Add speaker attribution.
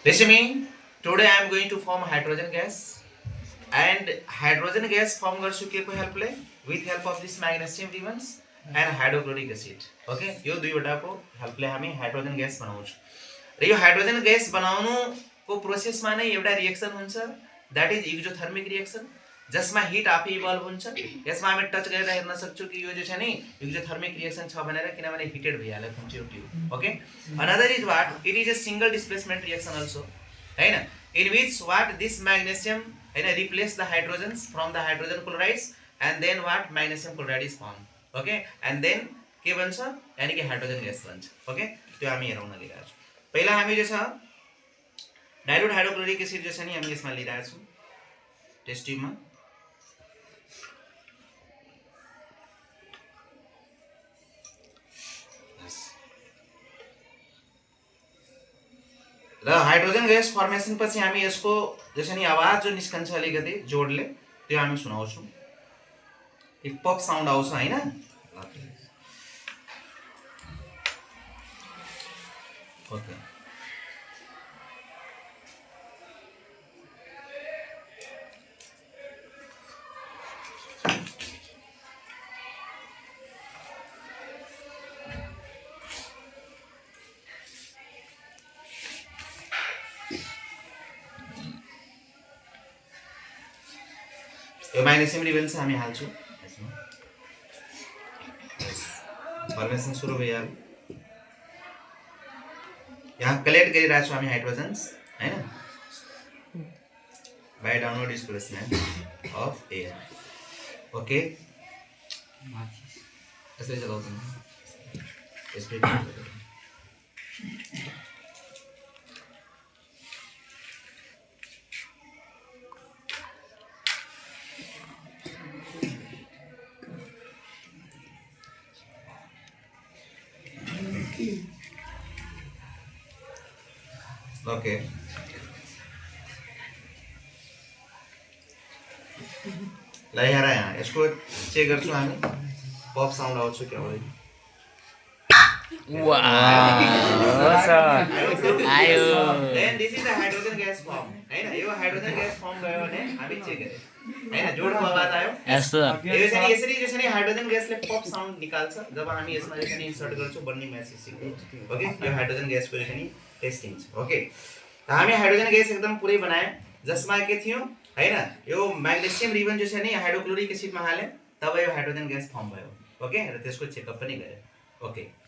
Speaker 1: Listen me. Today I am going to form hydrogen gas, and hydrogen gas form गर्छु के को हेल्पले with help of this magnesium ribbons and hydrochloric acid. Okay, यो दुईवटाको हेल्पले हामी hydrogen gas बनाउँछौँ र यो हाइड्रोजन ग्यास बनाउनुको प्रोसेसमा नै एउटा रिएक्सन हुन्छ दैट इज एक्जोथर्मिक रिएक्सन जसमा हिट आफै इभल्भ हुन्छ यसमा हामी टच गरेर हेर्न सक्छौं कि यो जो छ नि एक्जोथर्मिक रिएक्सन छ भनेर किनभने हिटेड भइहालेको हुन्छ यो tube okay another is what it is a single displacement reaction also हैन in which what this magnesium हैन replace the hydrogens from the hydrogen chlorides and then what magnesium chloride is form okay and then के बन्छ यानी कि hydrogen gas बन्छ okay त्यो हामी हेरौँ न लिइरहेको छौँ पहिला हामी जो छ डाइल्युट हाइड्रोक्लोरिक एसिड जो छ नि हामी यसमा लिइरहेको छौँ टेस्ट ट्युबमा र हाइड्रोजन ग्यास फर्मेसन पछि हामी यसको जसरी नि आवाज जो निस्कन्छ अलिकति जोडले त्यो हामी सुनाउँछौँ एक पप साउन्ड आउँछ हैन ओके यो मैग्नेशियम रिबन्स हामी हाल्छौँ यसमा फर्मेसन सुरु भइहाल्यो यहाँ कलेक्ट गरिरहेको छौँ हामी हाइड्रोजन्स हैन by downward displacement of air okay यसले चलाउँछौँ यसले ओके ल यहाँ यसको चेक गर्छौँ हामी पप साउन्ड आउँछ क्या हो
Speaker 2: आयो
Speaker 1: then this is the hydrogen gas form हैन यो हाइड्रोजन ग्यास फर्म गयो भने हामी चेक गरे हैन जोडको आवाज आयो
Speaker 2: यस्तो
Speaker 1: यसरी जसरी हाइड्रोजन ग्यासले पप साउन्ड निकाल्छ जब हामी यसमा यसरी इन्सर्ट गर्छौँ बर्निङ मेसेज ओके यो हाइड्रोजन ग्यासको यसरी टेस्टिङ छ ओके हामी हाइड्रोजन ग्यास एकदम पुरै बनायौँ जसमा के थियो हैन यो मैग्नेशियम रिबन जो छ नि हाइड्रोक्लोरिक एसिडमा हाल्यो तब यो हाइड्रोजन ग्यास फर्म भयो ओके र त्यसको चेकअप पनि गरे ओके